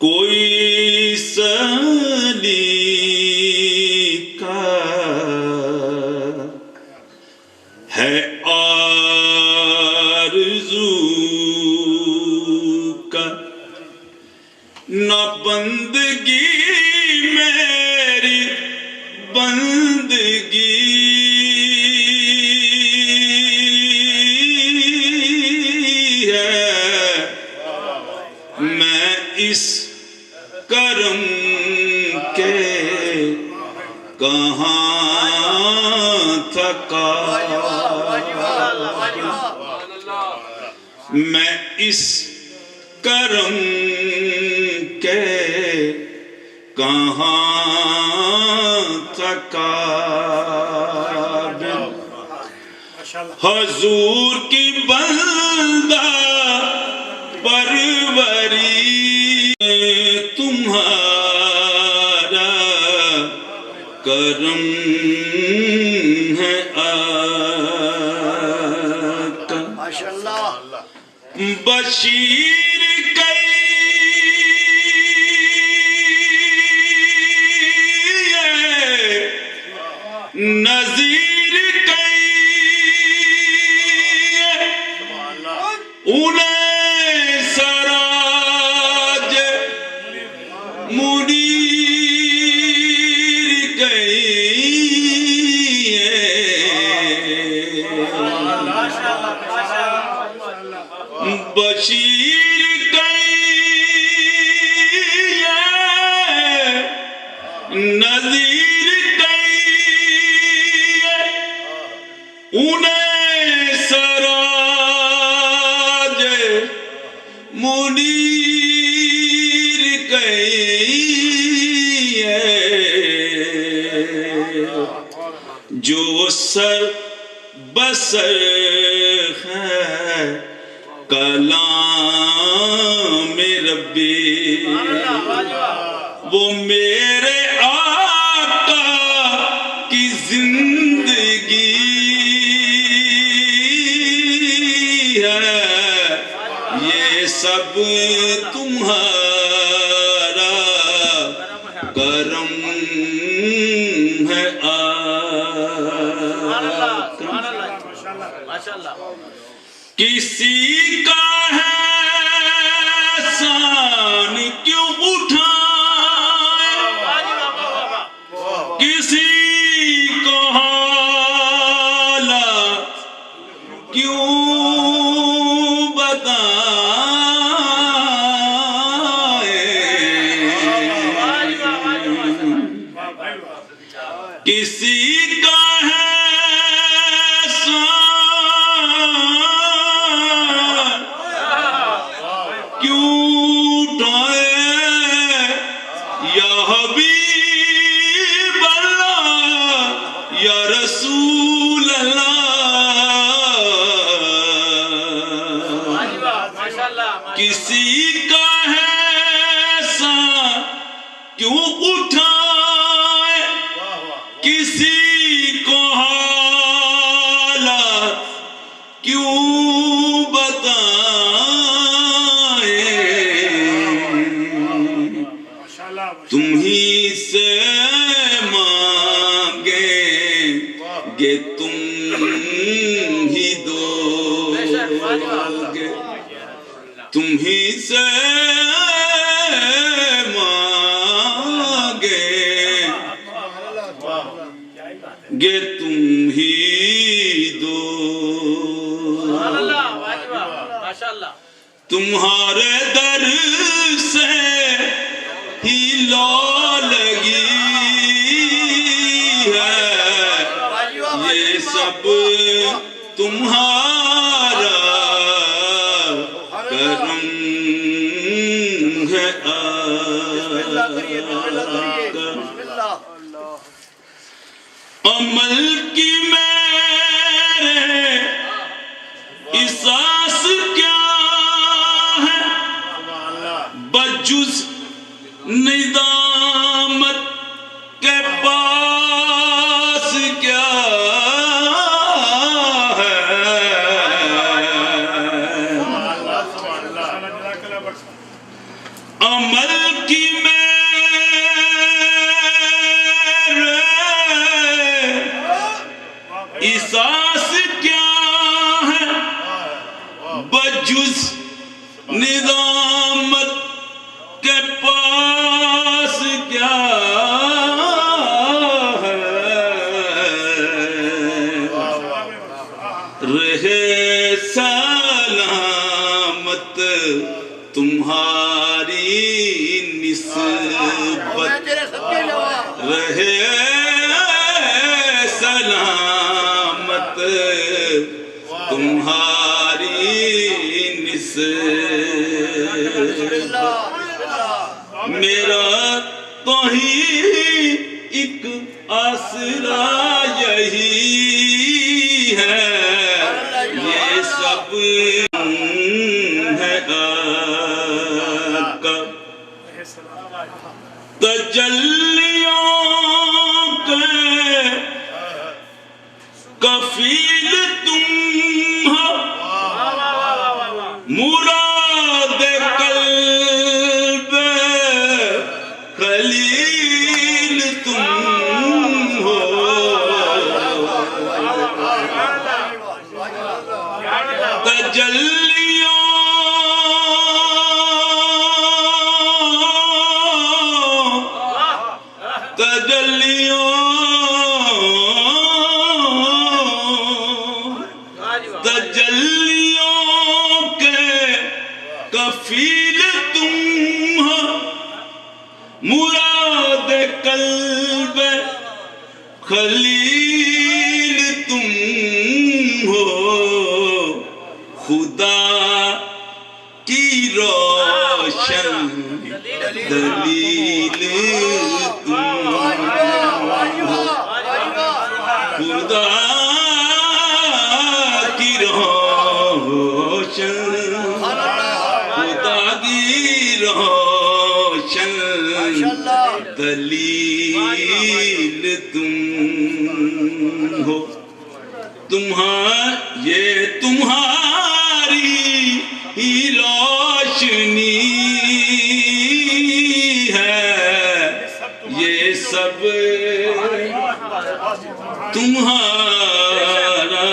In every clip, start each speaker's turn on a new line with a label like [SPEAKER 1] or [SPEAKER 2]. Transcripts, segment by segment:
[SPEAKER 1] کوئی سلیقہ ہے آرزو کا، نہ بندگی میری بندگی اس کرم کے کہاں تھکا، میں اس کرم کے کہاں تھکا، حضور کی بندہ پروری تمہارا کرم ہے آقا، ماشاءاللہ بشیر کئی نذیر کئی انہیں سراج منیر کئی بشیر کئی نذیر کئی انہیں سراج منیر کئی، جو سر بسر ہے کلام ربی، وہ میرے آقا کی زندگی ہے، یہ سب تمہارا کرم ہے آقا، کسی کا ہے شان کیوں اٹھائے، کسی کو حالات کیوں بتائے، کسی کا ہے کسی کا ہے سان کیوں اٹھائے، کسی کو حالات کیوں بتائے، تم ہی سے مانگیں گے تم ہی دو گے، تم ہی سے مانگیں گے تم ہی دو، تمہارے در سے ہی لو لگی ہے، یہ سب تمہارا کرم ہے آقا، عمل کی میرے احساس کیا ہے، بجز ندامت کے پاس کیا ہے، عمل کی میرے احساس کیا ہے بجز ندامت کے پاس کیا ہے رہے سلامت تمہاری نسبت رہے سلامت تمہاری نسبت میرا تو ہی ایک آسرا یہی ہے یہ سب ہے آقا تجلیوں کے کفیل تم ہو مراد قلب خلیل تم ہو تجلیوں کے کفیل تم ہو مراد قلب خلیل تم ہو خدا کی روشن دلیل تم ہو خدا کی روشن خدا کی روشن دلیل تم ہو یہ تمہاری ہی روشنی ہے یہ سب تمہارا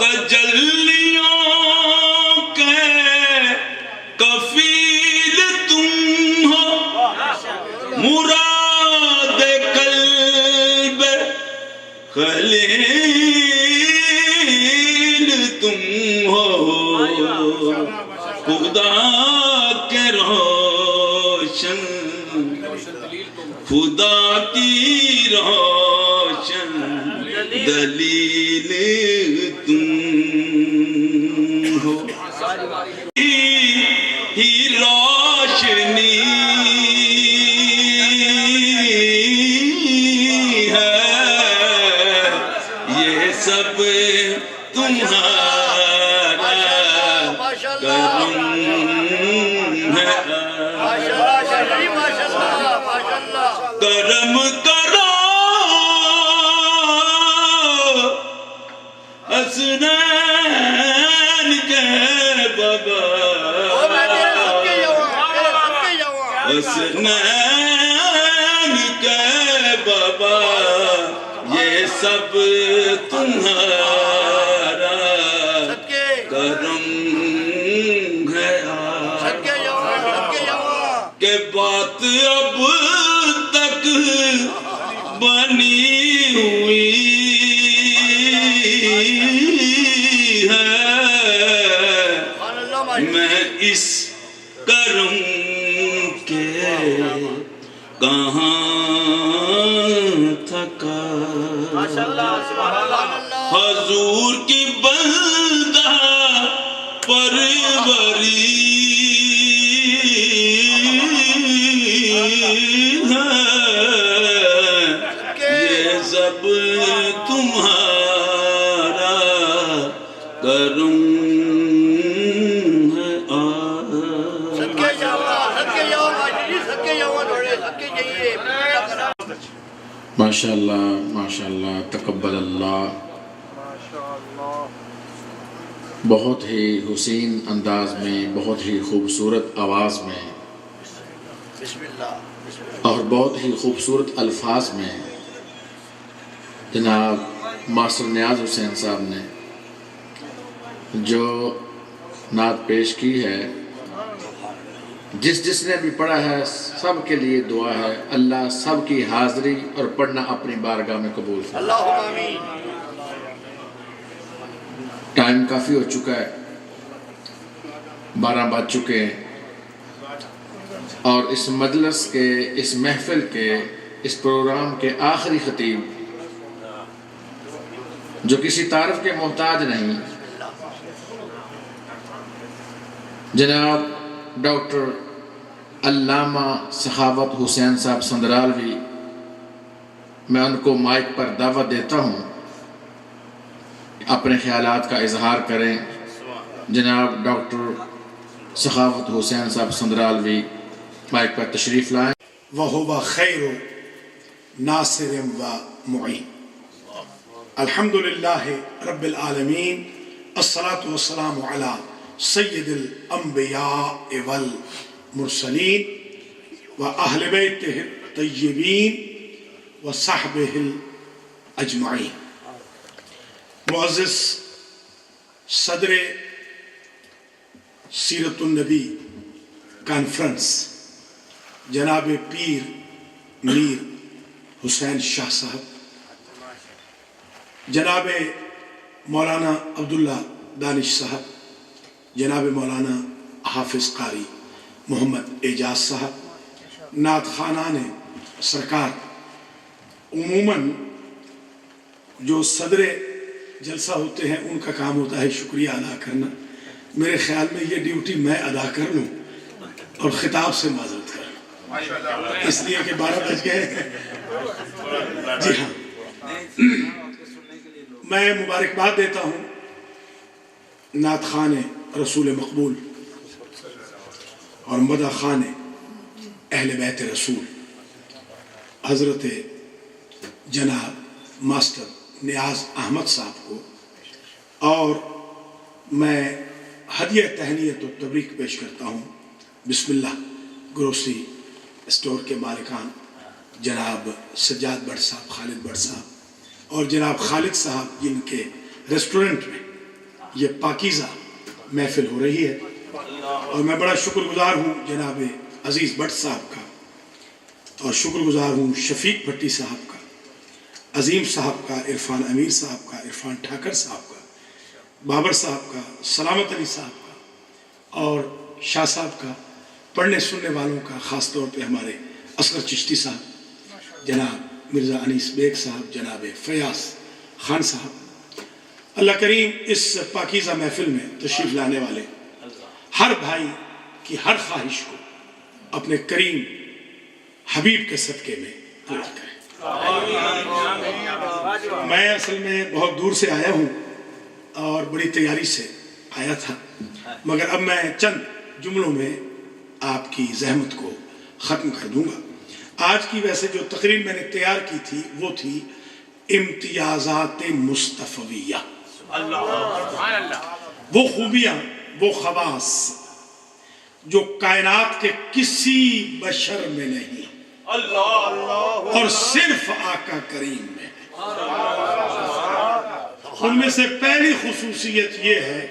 [SPEAKER 1] تجلیوں کے کفیل تم ہو مراد قلب خلیل تم ہو خدا کے روشن خدا کی روشن دلیل تم ہو ہی روشنی ہے یہ سب تمہارا کرم ہے کرم کرو حسنین کے بابا حسنین کے بابا یہ سب تمہارا کرم ہے کہ بات اب تک بنی ہوئی ہے میں اس کرم کے کہاں تھکا حضور کی بندہ پروری یہ سب تمہارا کرم ہے
[SPEAKER 2] ماشاءاللہ ماشاءاللہ تقبل اللہ بہت ہی حسین انداز میں، بہت ہی خوبصورت آواز میں اور بہت ہی خوبصورت الفاظ میں جناب ماسٹر نیاز حسین صاحب نے جو نعت پیش کی ہے، جس نے بھی پڑھا ہے سب کے لیے دعا ہے، اللہ سب کی حاضری اور پڑھنا اپنی بارگاہ میں قبول فرمائے۔ ٹائم کافی ہو چکا ہے، 12 بج چکے ہیں، اور اس مجلس کے، اس محفل کے، اس پروگرام کے آخری خطیب جو کسی تعارف کے محتاج نہیں، جناب ڈاکٹر علامہ سخاوت حسین صاحب سندرالوی، میں ان کو مائک پر دعوت دیتا ہوں اپنے خیالات کا اظہار کریں۔ جناب ڈاکٹر سخاوت حسین صاحب سندرالوی مائک پر تشریف لائیں۔
[SPEAKER 3] وَهُوَ خَيْرُ نَاصِرٍ وَمُعِينٍ۔ الحمدللہ رب العالمین، الصلاة والسلام علی سید الانبیاء والمرسلین وأہل بیتہ الطیبین وصحبہ الاجمعین۔ معزز صدر سیرت النبی کانفرنس جناب پیر میر حسین شاہ صاحب، جناب مولانا عبداللہ دانش صاحب، جناب مولانا حافظ قاری محمد اعجاز صاحب، نعت خوانان سرکار، عموماً جو صدر جلسہ ہوتے ہیں ان کا کام ہوتا ہے شکریہ ادا کرنا، میرے خیال میں یہ ڈیوٹی میں ادا کر لوں اور خطاب سے معذرت کر لوں، اس لیے کہ 12 بج گئے۔ جی ہاں، میں مبارکباد دیتا ہوں نعت خوان رسول مقبول اور مدح خوان اہل بیت رسول حضرت جناب ماسٹر نیاز احمد صاحب کو، اور میں ہدیہ تہنیت و تبریک پیش کرتا ہوں بسم اللہ گروسری اسٹور کے مالکان جناب سجاد بٹ صاحب، خالد بٹ صاحب اور جناب خالد صاحب، جن کے ریسٹورنٹ میں یہ پاکیزہ محفل ہو رہی ہے، اور میں بڑا شکر گزار ہوں جناب عزیز بٹ صاحب کا، اور شکر گزار ہوں شفیق بھٹی صاحب کا، عظیم صاحب کا، عرفان امیر صاحب کا، عرفان ٹھاکر صاحب کا، بابر صاحب کا، سلامت علی صاحب کا، اور شاہ صاحب کا، پڑھنے سننے والوں کا، خاص طور پہ ہمارے اصغر چشتی صاحب، جناب مرزا انیس بیگ صاحب، جناب فیاض خان صاحب۔ اللہ کریم اس پاکیزہ محفل میں تشریف لانے والے ہر بھائی کی ہر خواہش کو اپنے کریم حبیب کے صدقے میں پورا کرے۔ میں اصل میں بہت دور سے آیا ہوں اور بڑی تیاری سے آیا تھا، مگر اب میں چند جملوں میں آپ کی زحمت کو ختم کر دوں گا۔ آج کی ویسے جو تقریر میں نے تیار کی تھی وہ تھی امتیازات مصطفیہ، وہ خوبیاں، وہ خواص جو کائنات کے کسی بشر میں نہیں اور صرف آقا کریم میں ہے۔ ان میں سے پہلی خصوصیت یہ ہے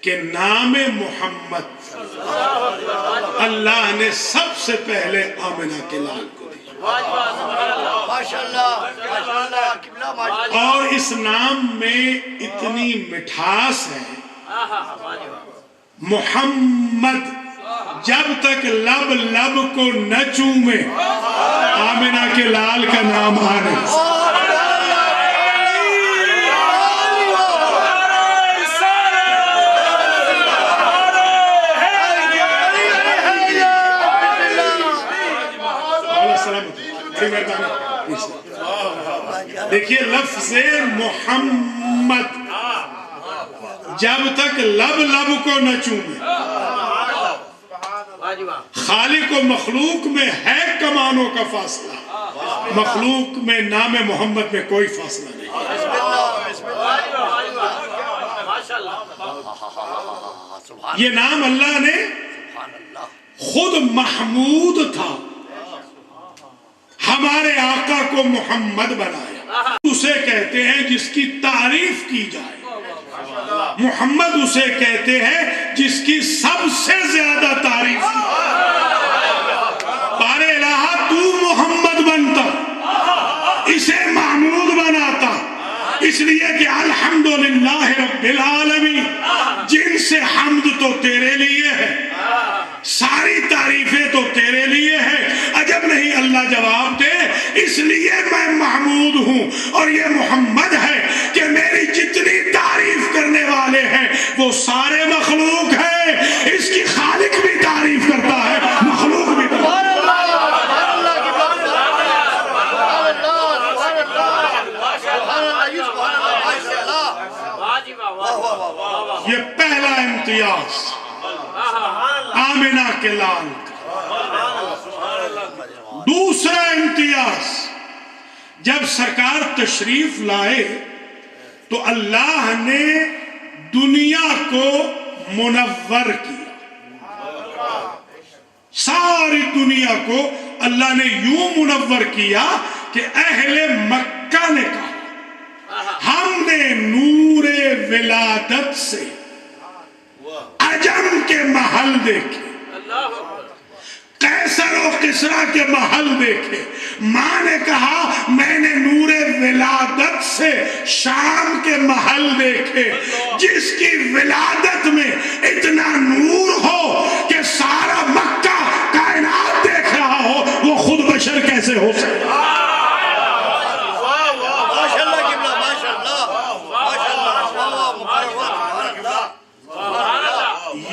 [SPEAKER 3] کہ نام محمد اللہ نے سب سے پہلے آمنہ کے لال کو دیا، اور اس نام میں اتنی مٹھاس ہے، محمد جب تک لب لب کو نہ چومے آمنہ کے لال کا نام آنے۔ دیکھیے لفظ محمد جب تک لب لب کو نہ چومے، خالق و مخلوق میں ہے کمانوں کا فاصلہ، مخلوق میں نام محمد میں کوئی فاصلہ نہیں۔ یہ نام اللہ نے خود محمود تھا، ہمارے آقا کو محمد بنایا۔ اسے کہتے ہیں جس کی تعریف کی جائے، محمد اسے کہتے ہیں جس کی سب سے زیادہ تعریف کی بار الہ تو محمد بنتا، اسے محمود بناتا، اس لیے کہ الحمدللہ رب العالمین، جن سے حمد تو تیرے لیے ہے، ساری تعریفیں تو تیرے لیے ہیں، عجب نہیں اللہ جواب دے اس لیے میں محمود ہوں اور یہ محمد ہے کہ میری جتنی تعریف کرنے والے ہیں وہ سارے مخلوق ہیں، اس کی خالق بھی تعریف کرتا ہے، مخلوق بھی تعریف کرتا ہے۔ یہ پہلا امتیاز آمنہ کے لال کا۔ دوسرا امتیاز، جب سرکار تشریف لائے تو اللہ نے دنیا کو منور کیا، ساری دنیا کو اللہ نے یوں منور کیا کہ اہل مکہ نے کہا ہم نے نور ولادت سے عجم کے محل دیکھے، قیصر و کسریٰ کے محل دیکھے، ماں نے کہا میں نے نور ولادت سے شام کے محل دیکھے، جس کی ولادت میں اتنا نور ہو کہ سارا مکہ کائنات دیکھ رہا ہو، وہ خود بشر کیسے ہو سکتا؟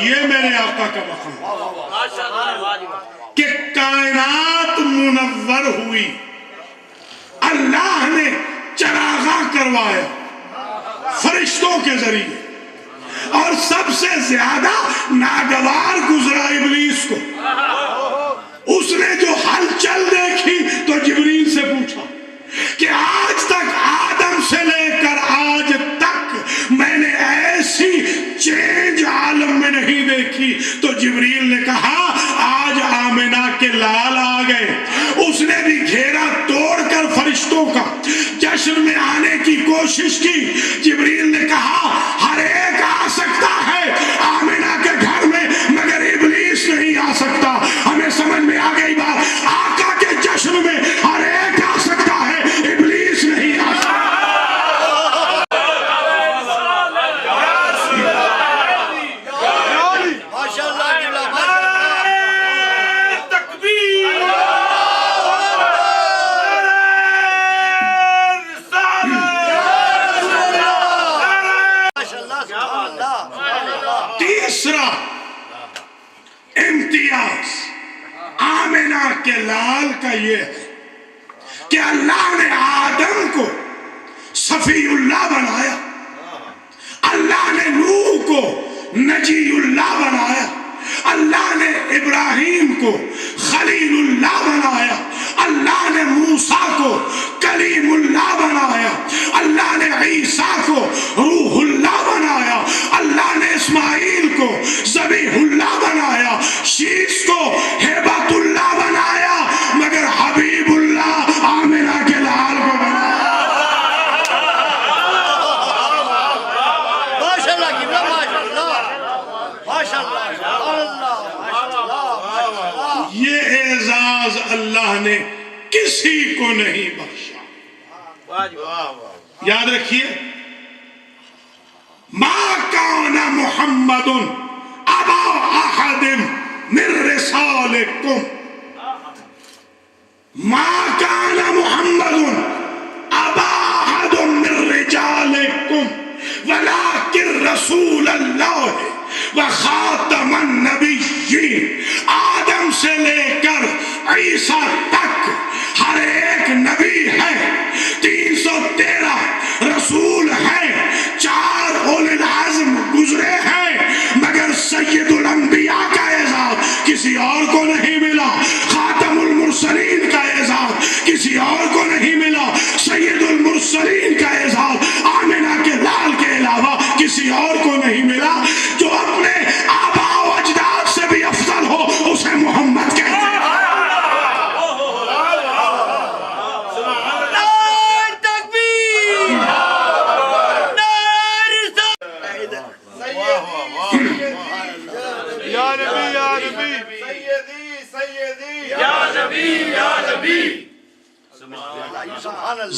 [SPEAKER 3] یہ میرے آقا کا مقام کہ کائنات منور ہوئی، اللہ نے چراغاں کروایا فرشتوں کے ذریعے، اور سب سے زیادہ ناگوار گزرا ابلیس کو۔ اس نے جو ہلچل دیکھی تو جبریل سے پوچھا کہ آج تک آدم سے لے کر آج تک میں نے ایسی چینج عالم میں نہیں دیکھی، تو جبریل نے کہا آج آمنہ کے لال آ گئے۔ اس نے بھی گھیرا توڑ کر فرشتوں کا جشن میں آنے کی کوشش کی، جبریل نے کہا ہر ایک آ سکتا ہے آمنہ کے گھر میں مگر ابلیس نہیں آ سکتا۔ ہمیں سمجھ میں آ گئی بات، آقا کے جشن میں ہر ایک آ سکتا ہے، ابلیس نہیں آ سکتا۔ تیسرا امتیاز آمنہ کے لال کا یہ ہے کہ اللہ نے آدم کو صفی اللہ بنایا، اللہ نے نوح کو نجی اللہ بنایا، اللہ نے ابراہیم کو خلیل اللہ بنایا، اللہ نے موسیٰ کو کلیم اللہ بنایا، اللہ نے عیسیٰ کو روح اللہ بنایا، اللہ نے اسماعیل کو ذبیح اللہ بنایا، شیس کو ہبت اللہ بنایا، مگر حبیب اللہ آمنہ کے لال کو بنایا۔ یہ اعزاز اللہ نے کسی کو نہیں بخشا۔ یاد رکھیے، ما کان محمد ابا احد من رسالکم، ما کان محمد ابا احد من رجالکم ولکن رسول اللہ وخاتم النبیین۔ آدم سے لے کر عیسیٰ تک ہر ایک نبی ہے، 313 رسول ہیں، 4 اولو العزم گزرے ہیں، مگر سید الانبیاء کا اعزاز کسی اور کو نہیں ملا، خاتم المرسلین کا اعزاز کسی اور کو نہیں ملا، سید المرسلین کا اعزاز آمنہ کے لال کے علاوہ کسی اور کو نہیں ملا۔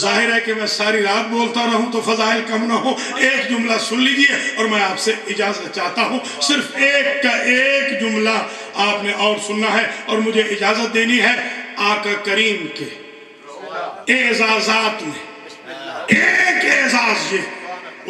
[SPEAKER 3] ظاہر ہے کہ میں ساری رات بولتا رہوں تو فضائل کم نہ ہو. ایک جملہ سن لیجئے اور میں آپ سے اجازت چاہتا ہوں. صرف ایک کا ایک جملہ آپ نے اور سننا ہے اور مجھے اجازت دینی ہے. آقا کریم کے اعزازات میں ایک اعزاز یہ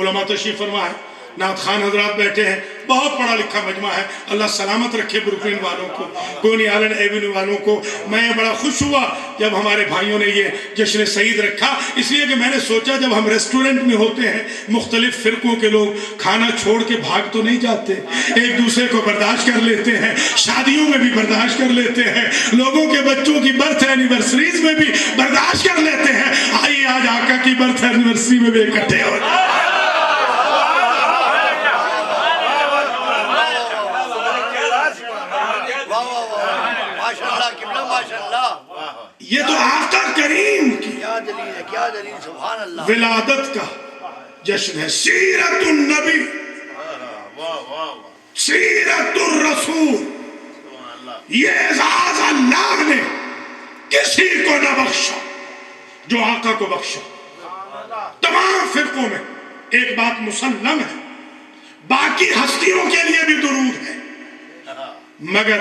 [SPEAKER 3] علماء تشریف فرما ہے, نعت خان حضرات بیٹھے ہیں, بہت پڑھا لکھا مجمع ہے. اللہ سلامت رکھے بروکلن والوں کو, کونی آلن ایونیو والوں کو. میں بڑا خوش ہوا جب ہمارے بھائیوں نے یہ جشن سعید رکھا, اس لیے کہ میں نے سوچا جب ہم ریسٹورنٹ میں ہوتے ہیں مختلف فرقوں کے لوگ کھانا چھوڑ کے بھاگ تو نہیں جاتے, ایک دوسرے کو برداشت کر لیتے ہیں, شادیوں میں بھی برداشت کر لیتے ہیں, لوگوں کے بچوں کی برتھ اینیورسریز میں بھی برداشت کر لیتے ہیں. آئیے آج آقا کی برتھ اینیورسری میں بھی اکٹھے ہو جائیں. یہ تو آقا کریم کی ولادت کا جشن ہے. سیرت النبی, سیرت الرسول, یہ اعزاز اللہ نے کسی کو نہ بخشا جو آقا کو بخشا. تمام فرقوں میں ایک بات مسلم ہے, باقی ہستیوں کے لیے بھی درود ہے, مگر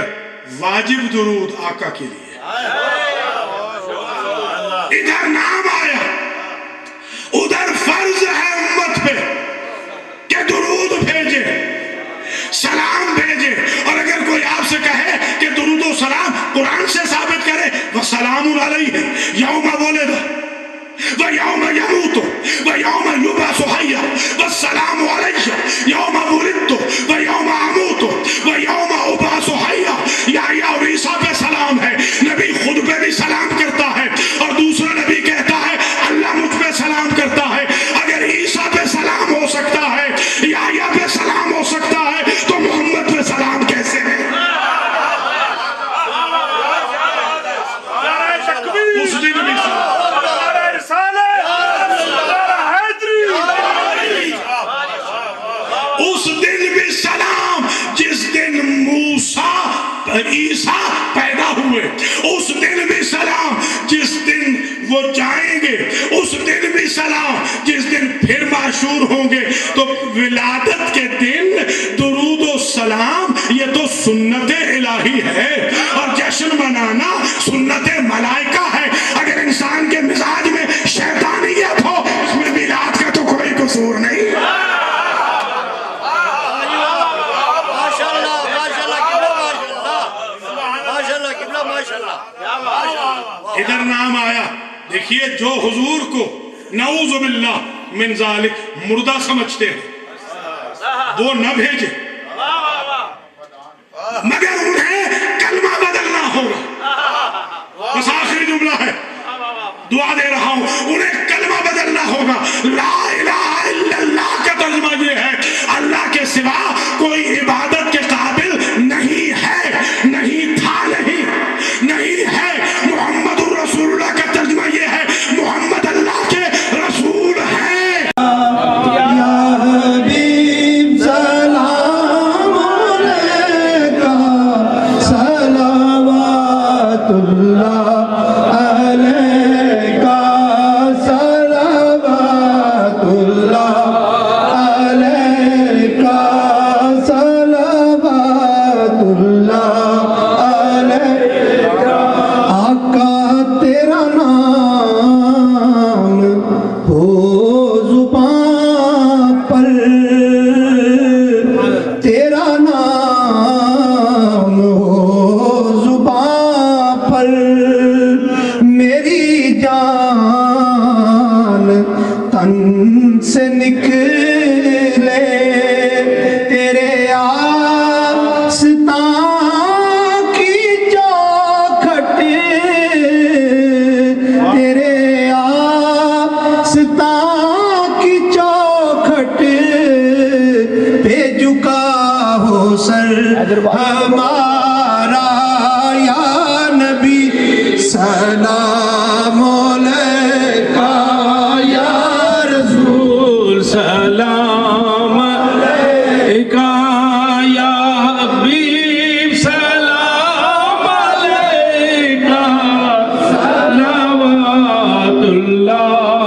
[SPEAKER 3] واجب درود آقا کے لیے. ادھر نام آیا, ادھر فرض ہے امت پہ کہ درود بھیجے, سلام بھیجے. اور اگر کوئی آپ سے کہے کہ درود و سلام قرآن سے ثابت کرے, وَسَلَامٌ عَلَيْهِ يَوْمَ وُلِدَ وَيَوْمَ يَمُوتُ وَيَوْمَ يُبْعَثُ حَيًّا وَالسَّلَامُ عَلَيَّ يَوْمَ وُلِدتُ وَيَوْمَ أَمُوتُ وَيَوْمَ أُبْعَثُ حَيًّا. یحییٰ اور عیسیٰ پہ سلام ہے, نبی خود پہ بھی سلام کرتا ہے, اور دوسرا نبی کہتا ہے اللہ مجھ پہ سلام کرتا ہے. اگر عیسیٰ پہ سلام ہو سکتا ہے, یحییٰ پہ سلام ہو سکتا ہے, تو محمد پہ سلام کیسے ہے؟ اس دن بھی اس دن بھی سلام جس دن موسیٰ عیسیٰ پیدا ہوئے, اس دن بھی سلام جس دن وہ جائیں گے, اس دن بھی سلام جس دن پھر معشور ہوں گے. تو ولادت کے دن درود و سلام یہ تو سنت الہی ہے, اور جشن منانا سنت ملائکہ ہے. اگر انسان کے مزاج میں شیطانیت ہو, اس میں میلاد کا تو کوئی قصور نہیں. ادھر نام آیا, دیکھیے جو حضور کو نعوذ باللہ من ذالک مردہ سمجھتے ہیں وہ نہ بھیجے, مگر انہیں کلمہ بدلنا ہوگا. بس آخری جملہ ہے, دعا دے رہا ہوں, انہیں کلمہ بدلنا ہوگا. لا الہ الا اللہ کا ترجمہ یہ ہے اللہ کے سوا کوئی عبادت کے قابل نہیں ہے, نہیں تھا, نہیں ہے. محمد الرسول اللہ کا ترجمہ یہ ہے محمد اللہ کے رسول ہے.
[SPEAKER 4] یا حبیب سلام علیکہ, صلوات اللہ علیکہ, صلوات اللہ علیکہ, صلوات اللہ علیکہ. آقا تیرا نام ہو زبان پر, تیرا نام ہو زبان پر, میری جان تن سے نکلے, تیرے آستان کی چوکھٹ, تیرے آستان کی چوکھٹ پہ جھکا ہو سر ہمارا. یا نبی سلام علیکہ, یا رسول سلام علیکہ, یا حبیب سلام علیکہ, صلوات اللہ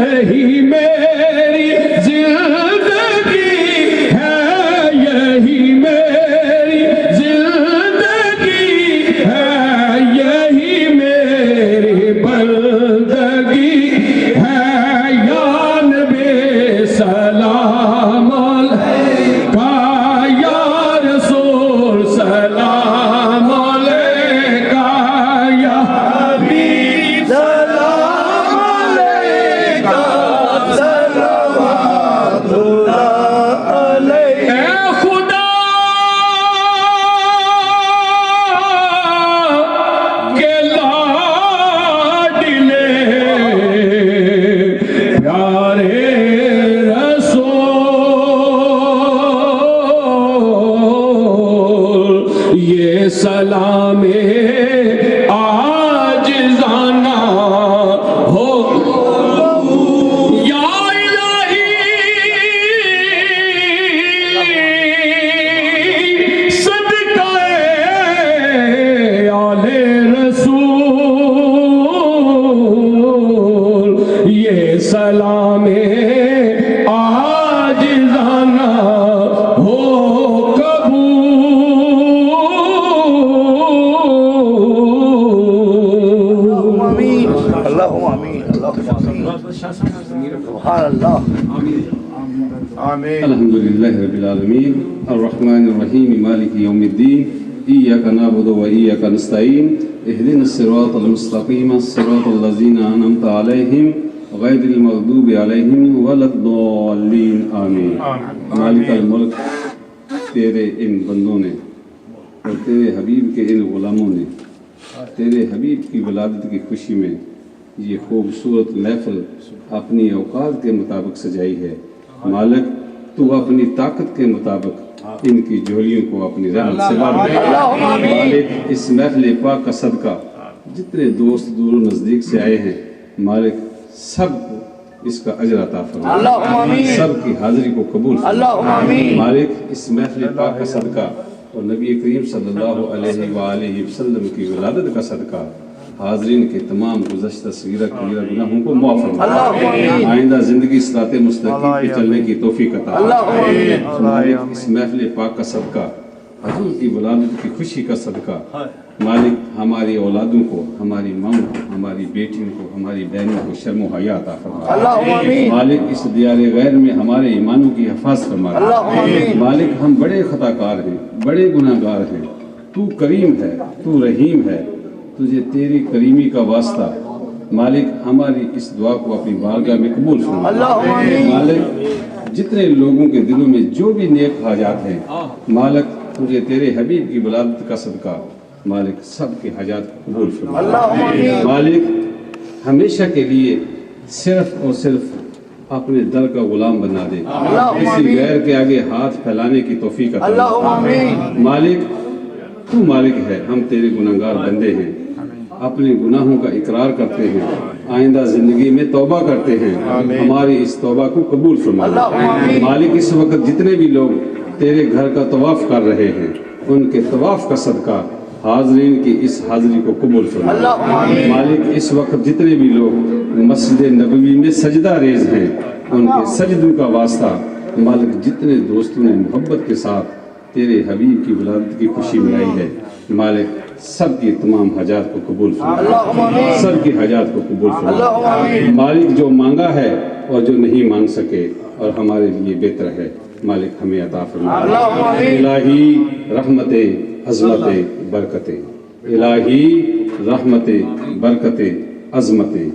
[SPEAKER 4] یہی میری زندگی ہے، یہی میری زندگی ہے، یہی میری بندگی ہے، یا نبی سلام علیکہ، یا رسول سلام علیکہ، یا حبیب سلام علیکہ، صلوات اللہ علیہ۔ اے خدا کے لاڈلے پیارے رسول، یہ سلام عاجزانہ ہو یا الہی، صدقہ آل رسول، یہ سلام عاجزانہ ہو
[SPEAKER 5] اللهم آمین، اللهم آمین، سبحان اللہ، آمین۔
[SPEAKER 6] الحمدللہ رب العالمین الرحمن الرحیم مالک یوم الدین ایاک نعبد و ایاک نستعین اہدنا الصراط المستقیم صراط الذین انعمت علیہم غیر المغضوب علیہم ولا الضالین آمین۔ مالک الملک، تیرے ان بندوں نے اور تیرے حبیب کے ان غلاموں نے تیرے حبیب کی ولادت کی خوشی میں یہ خوبصورت محفل اپنی اوقات کے مطابق سجائی ہے۔ مالک تو اپنی طاقت کے مطابق ان کی جھولیوں کو اپنی رحمت سے بھر دے۔ مالک اس محفل پاک کا صدقہ جتنے دوست دور و نزدیک سے آئے ہیں مالک سب کو اس کا اجر عطا فرما، سب کی حاضری کو قبول فرما۔ مالک اس محفل پاک کا صدقہ اور نبی کریم صلی اللہ علیہ وآلہ وسلم کی ولادت کا صدقہ حاضرین کے تمام گزشتہ صغیرہ کبیرہ گناہوں کو معاف فرما، آئندہ زندگی صراط مستقیم پہ چلنے کی توفیق عطا فرما۔ مالک اس محفل پاک کا صدقہ حضور کی ولادت کی خوشی کا صدقہ مالک ہماری اولادوں کو، ہماری ماؤں کو، ہماری بیٹیوں کو، ہماری بہنوں کو شرم و حیا عطا فرما۔ مالک اس دیار غیر میں ہمارے ایمانوں کی حفاظت فرما۔ مالک ہم بڑے خطا کار ہیں، بڑے گناہ گار ہیں، تو کریم ہے، تو رحیم ہے، تجھے تیری کریمی کا واسطہ مالک ہماری اس دعا کو اپنی بارگاہ میں قبول فرما۔ مالک جتنے لوگوں کے دلوں میں جو بھی نیک حاجات ہیں مالک تجھے تیرے حبیب کی ولادت کا صدقہ مالک سب کے حاجات کو قبول فرما۔ مالک ہمیشہ کے لیے صرف اور صرف اپنے در کا غلام بنا دے، کسی غیر کے آگے ہاتھ پھیلانے کی توفیق عطا فرما۔ مالک تو مالک ہے، ہم تیرے گناہگار بندے ہیں، اپنے گناہوں کا اقرار کرتے ہیں، آئندہ زندگی میں توبہ کرتے ہیں، ہماری اس توبہ کو قبول فرما۔ مالک اس وقت جتنے بھی لوگ تیرے گھر کا طواف کر رہے ہیں ان کے طواف کا صدقہ حاضرین کی اس حاضری کو قبول فرما۔ مالک اس وقت جتنے بھی لوگ مسجد نبوی میں سجدہ ریز ہیں ان کے سجدوں کا واسطہ مالک جتنے دوستوں نے محبت کے ساتھ تیرے حبیب کی ولادت کی خوشی منائی ہے مالک سب کی تمام حاجات کو قبول فرما، سب کی حاجات کو قبول فرما۔ مالک جو مانگا ہے اور جو نہیں مانگ سکے اور ہمارے لیے بہتر ہے مالک ہمیں عطا فرما۔ الہی رحمتیں، عظمتیں، برکتیں، الہی رحمتیں، برکتیں، عظمتیں